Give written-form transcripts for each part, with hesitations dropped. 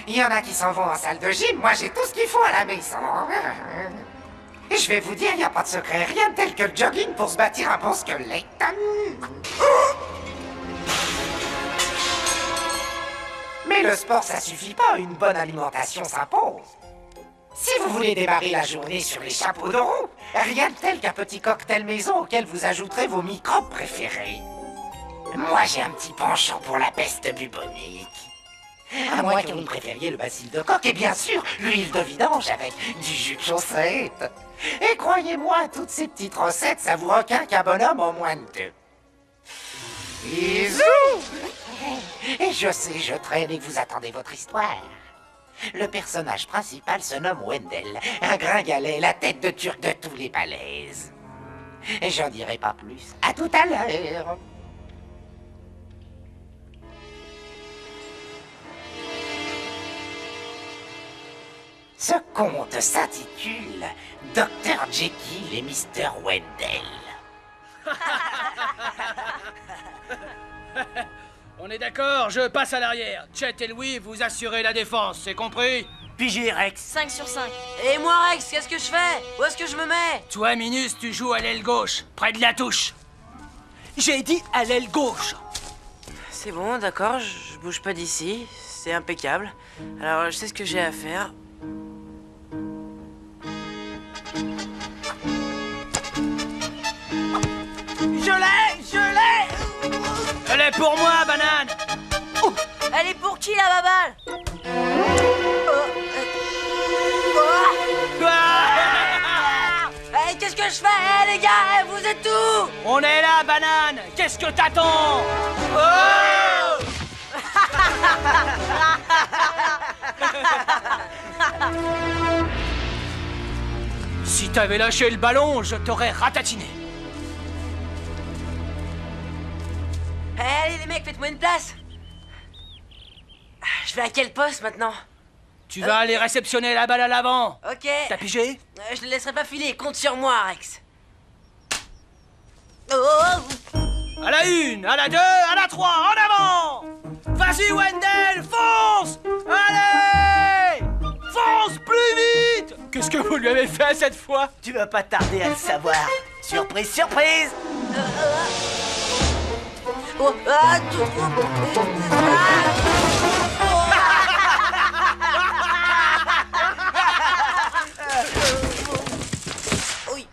Il y en a qui s'en vont en salle de gym, moi j'ai tout ce qu'il faut à la maison. Et je vais vous dire, il n'y a pas de secret, rien de tel que le jogging pour se bâtir un bon squelette. Mais le sport, ça suffit pas, une bonne alimentation s'impose. Si vous voulez démarrer la journée sur les chapeaux de roue, rien de tel qu'un petit cocktail maison auquel vous ajouterez vos microbes préférés. Moi, j'ai un petit penchant pour la peste bubonique. À moins que vous ne préfériez le bacille de coque et bien sûr, l'huile de vidange avec du jus de chaussette. Et croyez-moi, toutes ces petites recettes, ça vous requinque un bonhomme en moins de 2. Bisous! Et je sais, je traîne et que vous attendez votre histoire. Le personnage principal se nomme Wendell, un gringalet, la tête de turc de tous les palaises. Et j'en dirai pas plus. À tout à l'heure. Ce conte s'intitule Dr. Jekyll et Mr. Wendell. On est d'accord, je passe à l'arrière. Chet et Louis, vous assurez la défense, c'est compris? Pigé, Rex. 5 sur 5. Et moi, Rex, qu'est-ce que je fais? Où est-ce que je me mets? Toi, Minus, tu joues à l'aile gauche, près de la touche. J'ai dit à l'aile gauche. C'est bon, d'accord, je bouge pas d'ici. C'est impeccable. Alors, je sais ce que j'ai à faire. Je l'ai. Elle est pour moi, banane. Elle est pour qui la baballe? Hey, qu'est-ce que je fais, les gars? Vous êtes où? On est là, banane. Qu'est-ce que t'attends? Oh! Si t'avais lâché le ballon, je t'aurais ratatiné. Allez, les mecs, faites-moi une place. Je vais à quel poste maintenant? Tu vas aller réceptionner la balle à l'avant. Ok. T'as pigé? Je le laisserai pas filer, compte sur moi, Rex. Oh! À la 1, à la 2, à la 3, en avant! Vas-y, Wendell, fonce! Allez! Fonce plus vite! Qu'est-ce que vous lui avez fait cette fois? Tu vas pas tarder à le savoir. Surprise, surprise. Oh, ah, oui.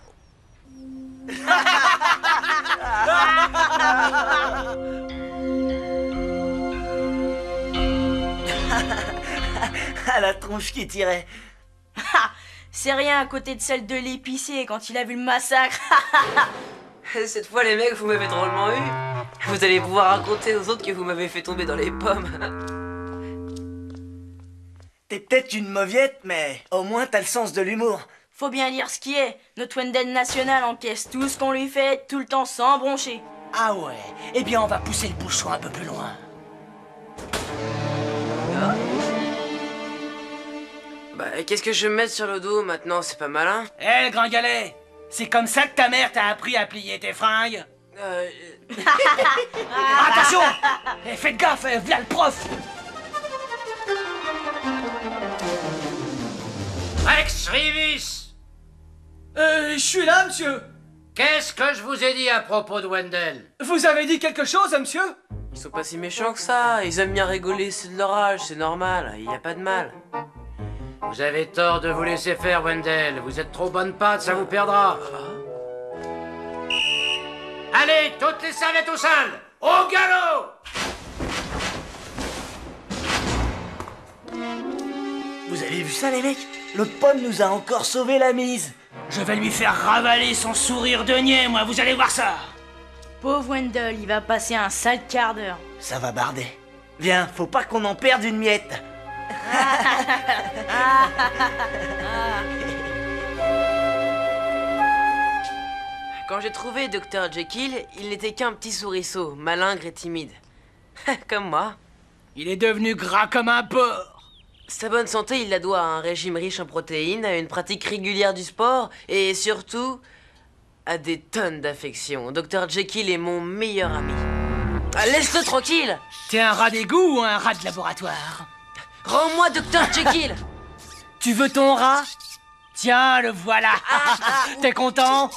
À la tronche qui tirait. C'est rien à côté de celle de l'épicier quand il a vu le massacre. Cette fois, les mecs, vous m'avez drôlement eu. Vous allez pouvoir raconter aux autres que vous m'avez fait tomber dans les pommes. T'es peut-être une mauviette, mais au moins t'as le sens de l'humour. Faut bien dire ce qui est. Notre Wendell national encaisse tout ce qu'on lui fait, tout le temps sans broncher. Ah ouais. Eh bien, on va pousser le bouchon un peu plus loin. Bah, qu'est-ce que je vais me mettre sur le dos maintenant? C'est pas malin. Hé, gringalet! C'est comme ça que ta mère t'a appris à plier tes fringues? Attention! Eh, faites gaffe, v'là le prof! Rex Rivis! Je suis là, monsieur! Qu'est-ce que je vous ai dit à propos de Wendell? Vous avez dit quelque chose, monsieur? Ils sont pas si méchants que ça. Ils aiment bien rigoler, c'est de leur âge, c'est normal. Y a pas de mal. Vous avez tort de vous laisser faire, Wendell. Vous êtes trop bonne patte, ça vous perdra. Allez, toutes les serviettes au sol! Au galop! Vous avez vu ça, les mecs? L'autre pomme nous a encore sauvé la mise. Je vais lui faire ravaler son sourire de niais, moi, vous allez voir ça! Pauvre Wendell, il va passer un sale quart d'heure. Ça va barder. Viens, faut pas qu'on en perde une miette. Quand j'ai trouvé Dr. Jekyll, il n'était qu'un petit souriceau, malingre et timide. Comme moi. Il est devenu gras comme un porc. Sa bonne santé, il la doit à un régime riche en protéines, à une pratique régulière du sport et surtout à des tonnes d'affection. Dr. Jekyll est mon meilleur ami. Ah, laisse-le tranquille! T'es un rat d'égout ou un rat de laboratoire? Rends-moi Dr Jekyll. Tu veux ton rat? Tiens, le voilà. T'es content?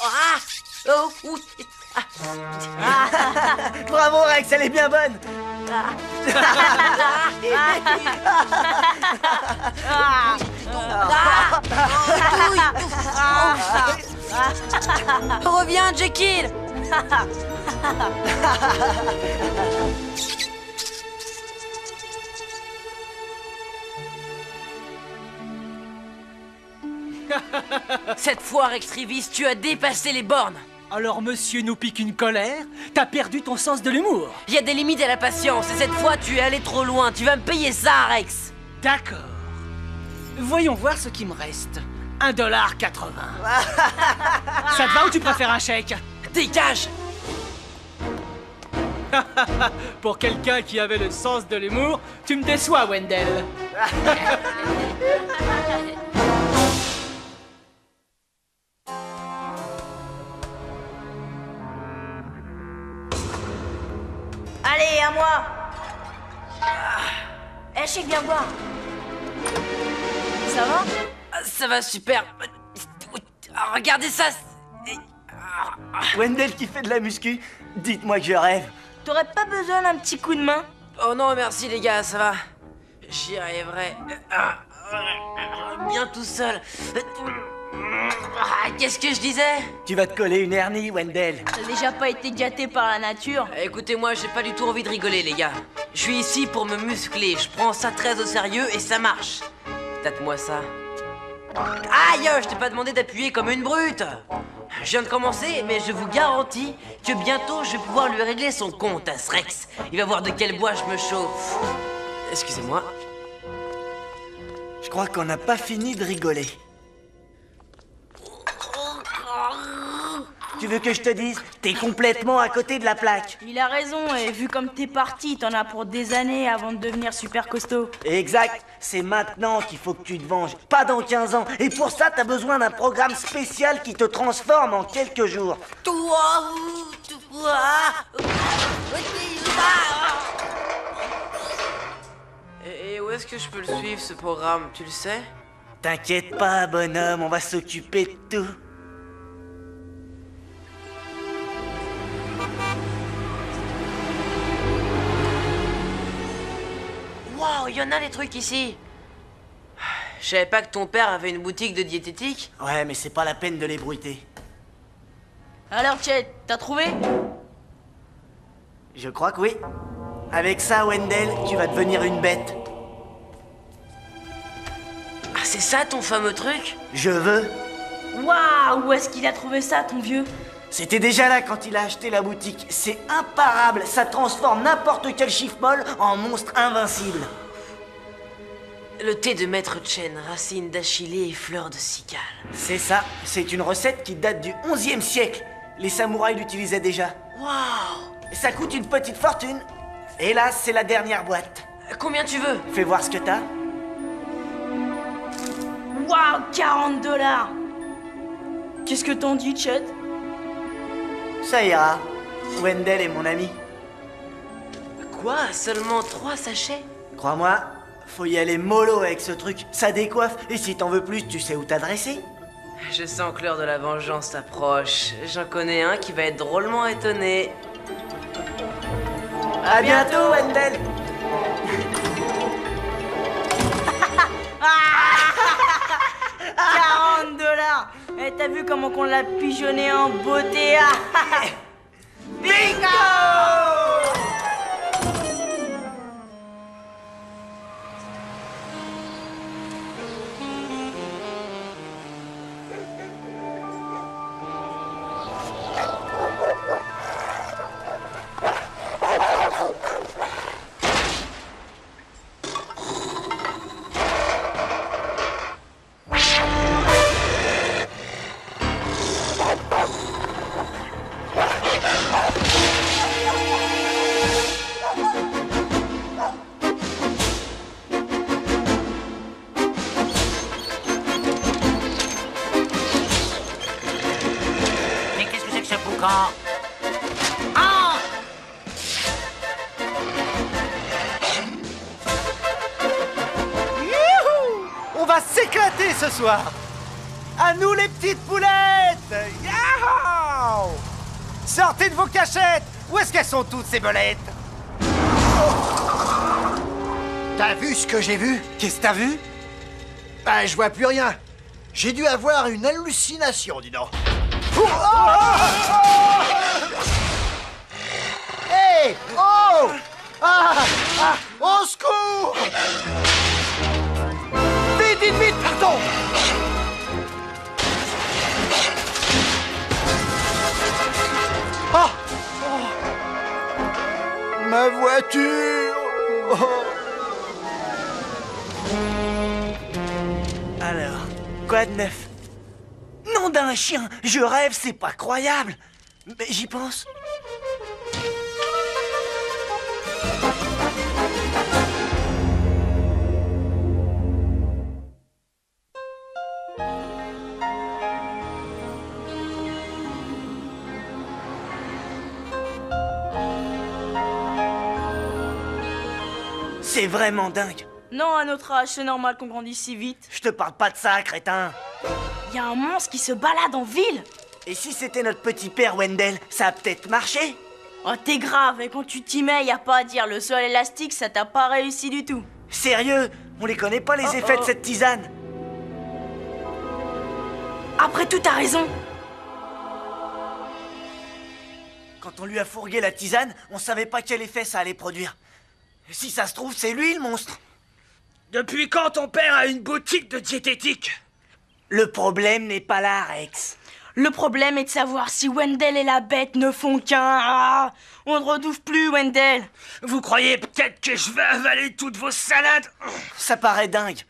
Oh, ouh. Bravo Rex, elle est bien bonne. Reviens, Jekyll. Cette fois, Rex Trivis, tu as dépassé les bornes. Alors monsieur nous pique une colère? T'as perdu ton sens de l'humour. Il y a des limites à la patience, et cette fois, tu es allé trop loin. Tu vas me payer ça, Rex. D'accord. Voyons voir ce qui me reste. 1,80 $. Ça te va ou tu préfères un chèque? Dégage. Pour quelqu'un qui avait le sens de l'humour, tu me déçois, Wendell. Allez, à moi. Eh, Chic, viens voir. Ça va? Ça va super. Regardez ça. Wendell qui fait de la muscu, dites-moi que je rêve. T'aurais pas besoin d'un petit coup de main? Oh non, merci les gars, ça va. J'y arriverai. Bien tout seul. Qu'est-ce que je disais? Tu vas te coller une hernie, Wendell. T'as déjà pas été gâté par la nature? Écoutez-moi, j'ai pas du tout envie de rigoler, les gars. Je suis ici pour me muscler. Je prends ça très au sérieux et ça marche. Tâte-moi ça. Aïe, je t'ai pas demandé d'appuyer comme une brute. Je viens de commencer, mais je vous garantis que bientôt je vais pouvoir lui régler son compte à ce Rex. Il va voir de quel bois je me chauffe. Excusez-moi. Je crois qu'on n'a pas fini de rigoler. Tu veux que je te dise? T'es complètement à côté de la plaque. Il a raison, et vu comme t'es parti, t'en as pour des années avant de devenir super costaud. Exact, c'est maintenant qu'il faut que tu te venges, pas dans 15 ans. Et pour ça, t'as besoin d'un programme spécial qui te transforme en quelques jours. Et où est-ce que je peux le suivre, ce programme? Tu le sais? T'inquiète pas, bonhomme, on va s'occuper de tout. Wow, il y en a des trucs ici. Je savais pas que ton père avait une boutique de diététique. Ouais, mais c'est pas la peine de les bruiter. Alors, Chet, t'as trouvé? Je crois que oui. Avec ça, Wendell, tu vas devenir une bête. Ah, c'est ça ton fameux truc? Je veux. Waouh, où est-ce qu'il a trouvé ça, ton vieux? C'était déjà là quand il a acheté la boutique. C'est imparable, ça transforme n'importe quel chiffre molle en monstre invincible. Le thé de Maître Chen, racines d'achillée et fleurs de cicale. C'est ça, c'est une recette qui date du 11e siècle. Les samouraïs l'utilisaient déjà. Waouh! Ça coûte une petite fortune. Et là, c'est la dernière boîte. Combien tu veux? Fais voir ce que t'as. Waouh, 40 $. Qu'est-ce que t'en dis, Chet? Ça ira. Wendell est mon ami. Quoi? Seulement 3 sachets? Crois-moi, faut y aller mollo avec ce truc. Ça décoiffe, et si t'en veux plus, tu sais où t'adresser. Je sens que l'heure de la vengeance approche. J'en connais un qui va être drôlement étonné. À bientôt, Wendell. 40 $. Et t'as vu comment qu'on l'a pigeonné en beauté? Bingo! s'éclater ce soir. À nous les petites poulettes. Yahoo! Sortez de vos cachettes. Où est-ce qu'elles sont toutes ces belettes? T'as vu ce que j'ai vu? Qu'est-ce que t'as vu? Ben, je vois plus rien. J'ai dû avoir une hallucination, dis donc. Hey! Oh! Au secours! Vite, pardon! Ma voiture! Alors, quoi de neuf? Nom d'un chien, je rêve, c'est pas croyable. Mais j'y pense. C'est vraiment dingue. Non, à notre âge, c'est normal qu'on grandisse si vite. Je te parle pas de ça, crétin. Il y a un monstre qui se balade en ville. Et si c'était notre petit père Wendell, ça a peut-être marché. Oh, t'es grave, et quand tu t'y mets, y a pas à dire, le sol élastique, ça t'a pas réussi du tout. Sérieux, on les connaît pas les effets de cette tisane. Après tout, t'as raison. Quand on lui a fourgué la tisane, on savait pas quel effet ça allait produire. Si ça se trouve, c'est lui le monstre. Depuis quand ton père a une boutique de diététique? Le problème n'est pas là, Rex. Le problème est de savoir si Wendell et la bête ne font qu'un. Ah, on ne redouve plus, Wendell. Vous croyez peut-être que je vais avaler toutes vos salades? Ça paraît dingue.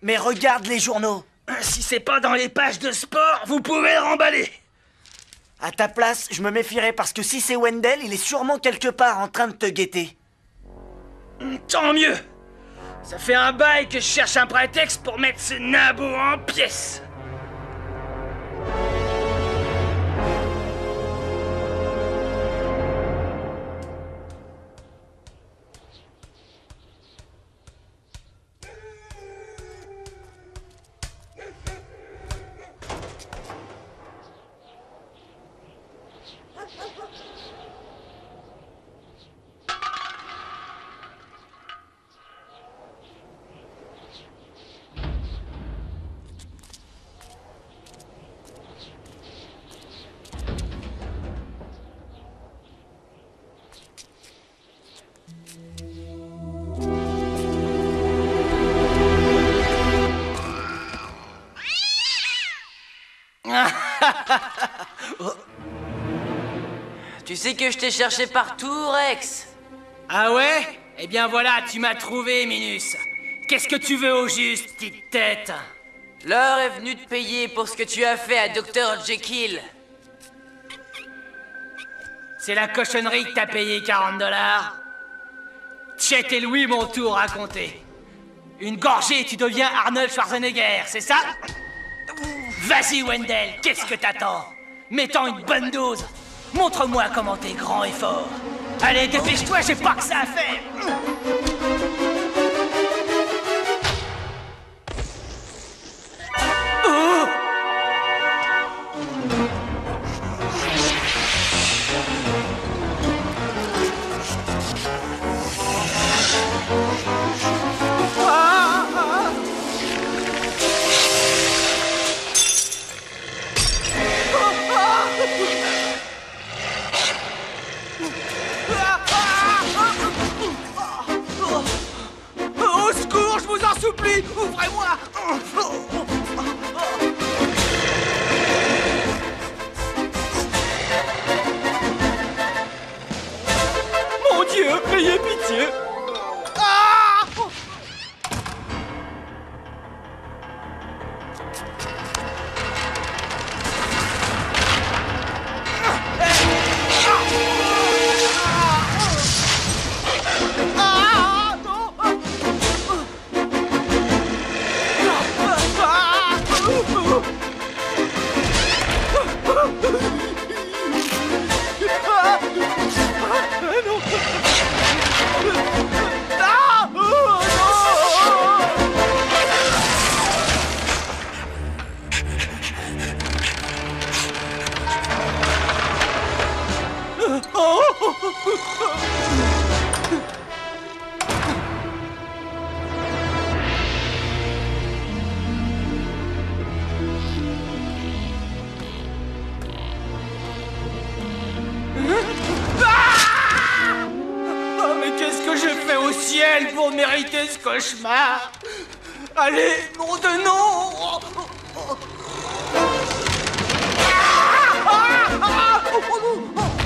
Mais regarde les journaux. Si c'est pas dans les pages de sport, vous pouvez le remballer. À ta place, je me méfierais parce que si c'est Wendell, il est sûrement quelque part en train de te guetter. Tant mieux. Ça fait un bail que je cherche un prétexte pour mettre ce nabot en pièces. Tu sais que je t'ai cherché partout, Rex. Ah ouais? Eh bien voilà, tu m'as trouvé, Minus. Qu'est-ce que tu veux au juste, petite tête? L'heure est venue de payer pour ce que tu as fait à Dr. Jekyll. C'est la cochonnerie que t'as payé 40 $. Chet et Louis m'ont tout raconté. Une gorgée et tu deviens Arnold Schwarzenegger, c'est ça? Vas-y, Wendell, qu'est-ce que t'attends? Mets-en une bonne dose. Montre-moi comment t'es grand et fort. Allez, dépêche-toi, j'ai pas que ça à faire. Au secours, je vous en supplie, ouvrez-moi. Mon Dieu, ayez pitié. Non. Oh, mais qu'est-ce que j'ai fait au ciel pour mériter ce cauchemar? Allez, nom de nom!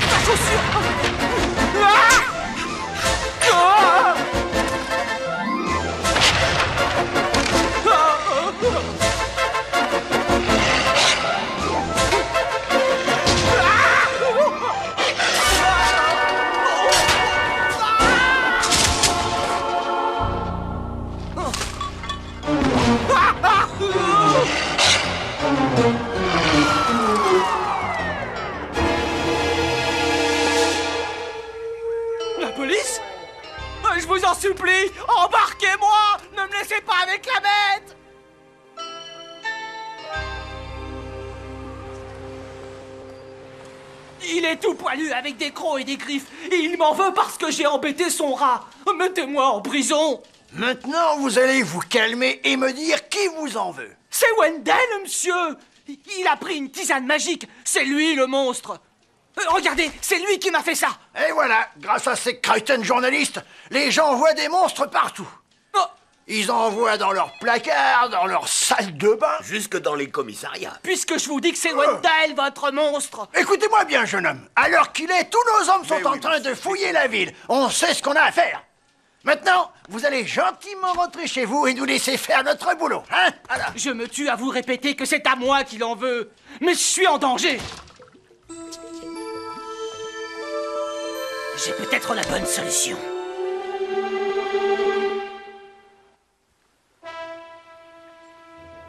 Ta chaussure! La police? Je vous en supplie, embarquez-moi! Ne me laissez pas avec la bête! Il est tout poilu avec des crocs et des griffes, et il m'en veut parce que j'ai embêté son rat. Mettez-moi en prison! Maintenant, vous allez vous calmer et me dire qui vous en veut. C'est Wendell, monsieur! Il a pris une tisane magique, c'est lui le monstre! Regardez, c'est lui qui m'a fait ça! Et voilà, grâce à ces crétins journalistes, les gens voient des monstres partout. Oh. Ils en voient dans leurs placards, dans leurs salles de bain. Jusque dans les commissariats. Puisque je vous dis que c'est Wendell, votre monstre! Écoutez-moi bien, jeune homme. À l'heure qu'il est, tous nos hommes sont en train de fouiller la ville. On sait ce qu'on a à faire. Maintenant, vous allez gentiment rentrer chez vous et nous laisser faire notre boulot, hein? Voilà. Je me tue à vous répéter que c'est à moi qu'il en veut. Mais je suis en danger. J'ai peut-être la bonne solution.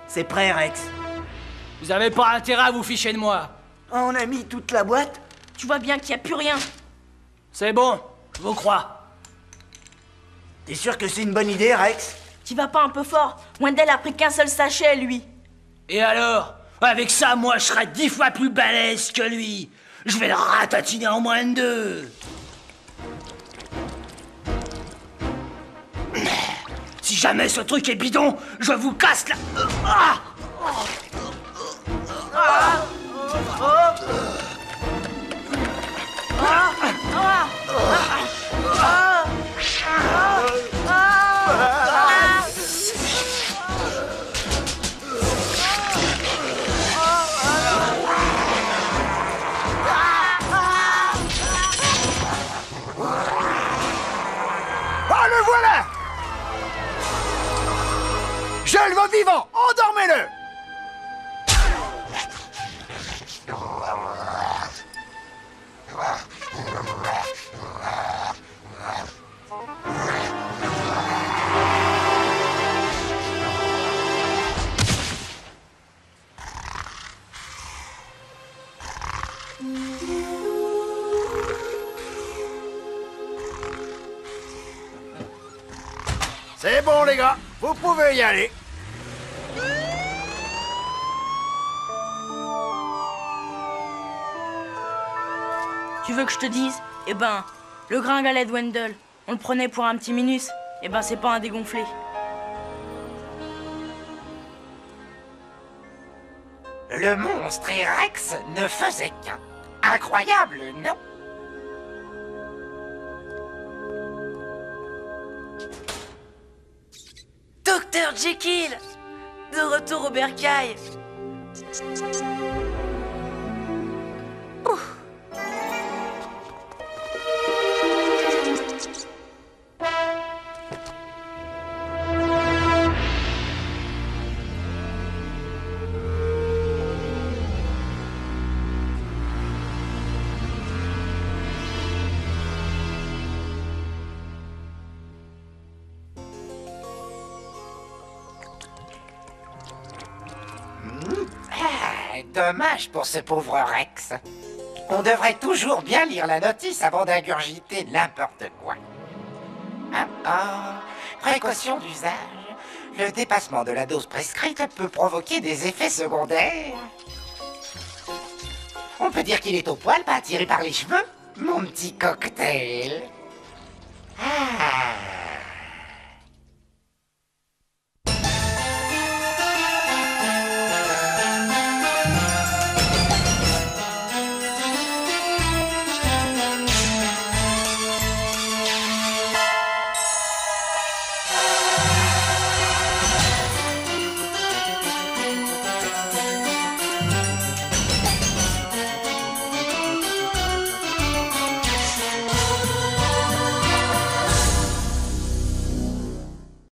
C'est prêt, Rex. Vous avez pas intérêt à vous ficher de moi. On a mis toute la boîte. Tu vois bien qu'il n'y a plus rien. C'est bon, je vous crois. T'es sûr que c'est une bonne idée, Rex? Tu vas pas un peu fort? Wendell a pris qu'un seul sachet, lui. Et alors? Avec ça, moi, je serai 10 fois plus balèze que lui. Je vais le ratatiner en moins de 2. Si jamais ce truc est bidon, je vous casse la... Ah! Oh, le voilà! Je le veux vivant! Endormez-le! C'est bon, les gars, vous pouvez y aller. Tu veux que je te dise? Eh ben, le gringalet de Wendell, on le prenait pour un petit minus. Eh ben, c'est pas un dégonflé. Le monstre et Rex ne faisaient qu'un. Incroyable, non? Docteur Jekyll! De retour au bercail! Dommage pour ce pauvre Rex. On devrait toujours bien lire la notice avant d'ingurgiter n'importe quoi. Précaution d'usage. Le dépassement de la dose prescrite peut provoquer des effets secondaires. On peut dire qu'il est au poil, pas attiré par les cheveux. Mon petit cocktail. Ah.